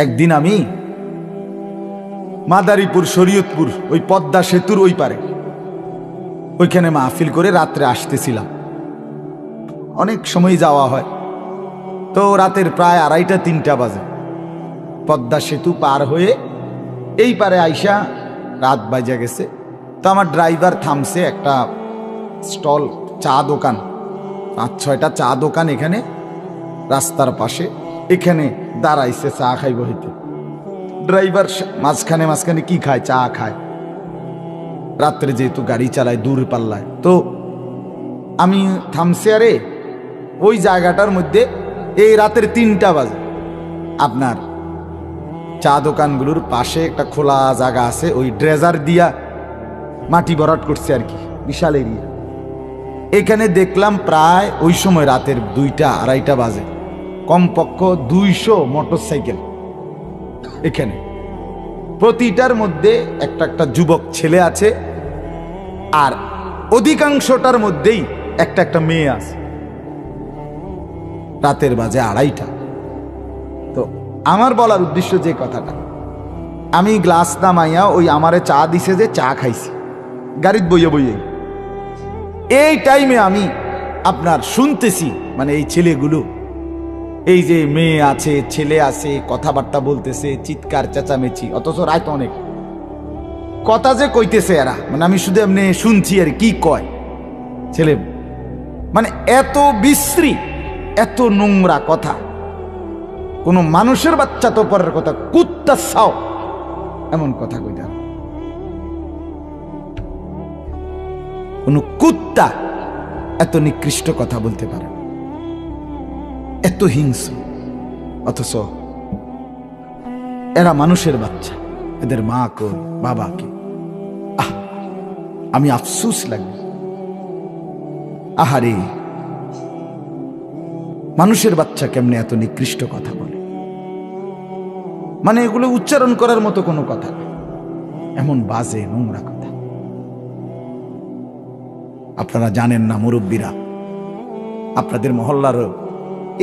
একদিন আমি মাদারীপুর শরীয়তপুর ওই পদ্মা সেতুর ওই পারে ওইখানে মাহফিল করে রাত্রে আসতেছিলাম। অনেক সময় যাওয়া হয়, তো রাতের প্রায় 2:30-3টা বাজে। পদ্মা সেতু পার হয়ে এই পারে আইসা রাত বাজে গেছে। তো আমার ড্রাইভার থামছে একটা স্টল, চা দোকান, 5-6টা চা দোকান এখানে রাস্তার পাশে, এখানে দাঁড়াইছে চা খাইব হইতে। ড্রাইভার মাঝখানে মাঝখানে কি খায়? চা খায়। রাত্রে যেহেতু গাড়ি চালায় দূর পাল্লায়, তো আমি থামছি। আরে ওই জায়গাটার মধ্যে এই রাতের 3টা বাজে আপনার চা দোকানগুলোর পাশে একটা খোলা জায়গা আছে, ওই ড্রেজার দিয়া মাটি ভরাট করছে আর কি, বিশাল এরিয়া। এখানে দেখলাম প্রায় ওই সময় রাতের 2টা-2:30 বাজে, কমপক্ষ 200 মোটরসাইকেল এখানে। প্রতিটার মধ্যে একটা একটা যুবক ছেলে আছে, আর অধিকাংশটার মধ্যেই একটা একটা মেয়ে আছে। রাতের বাজে 2:30। তো আমার বলার উদ্দেশ্য যে কথাটা, আমি গ্লাস নামাইয়া ওই আমারে চা দিছে যে চা খাইছি গাড়িতে বইয়ে বইয়ে। এই টাইমে আমি আপনার শুনতেছি মানে এই ছেলেগুলো, এই যে মেয়ে আছে ছেলে আছে, কথাবার্তা বলতেছে, চিৎকার চেঁচামেচি, অথচ রাত অনেক। কথা যে কইতেছে এরা, মানে আমি শুধু এমনি শুনছি আর কি কয় ছেলে, মানে এত বিশ্রী, এত নোংরা কথা। কোন মানুষের বাচ্চা তো পরের কথা, কুত্তা ছাও এমন কথা কইতা। কোন কুত্তা এত নিকৃষ্ট কথা বলতে পারে, এত হিংস্র, অথচ এরা মানুষের বাচ্চা, এদের মা কই বাবা কে? আমি আফসোস লাগে। আহারে, মানুষের বাচ্চা কেমনে এত নিকৃষ্ট কথা বলে, মানে এগুলো উচ্চারণ করার মতো কোনো কথা না, এমন বাজে নোংরা কথা। আপনারা জানেন না মুরব্বীরা, আপনাদের মহল্লার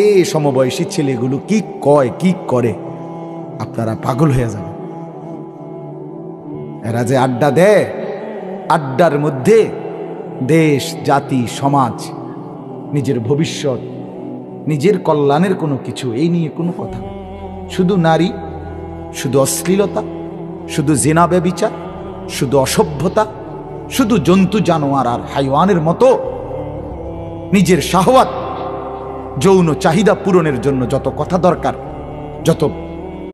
এই সমবয়সী ছেলেগুলো কি কয় কি করে, আপনারা পাগল হয়ে যাবেন। এরা যে আড্ডা দেয়, আড্ডার মধ্যে দেশ, জাতি, সমাজ, নিজের ভবিষ্যৎ, নিজের কল্যাণের কোনো কিছু এই নিয়ে কোনো কথা, শুধু নারী, শুধু অশ্লীলতা, শুধু জিনা ব্যভিচার, শুধু অসভ্যতা, শুধু জন্তু জানোয়ার আর হাইওয়ানের মতো নিজের শাহওয়াত, যৌন চাহিদা পূরণের জন্য যত কথা দরকার, যত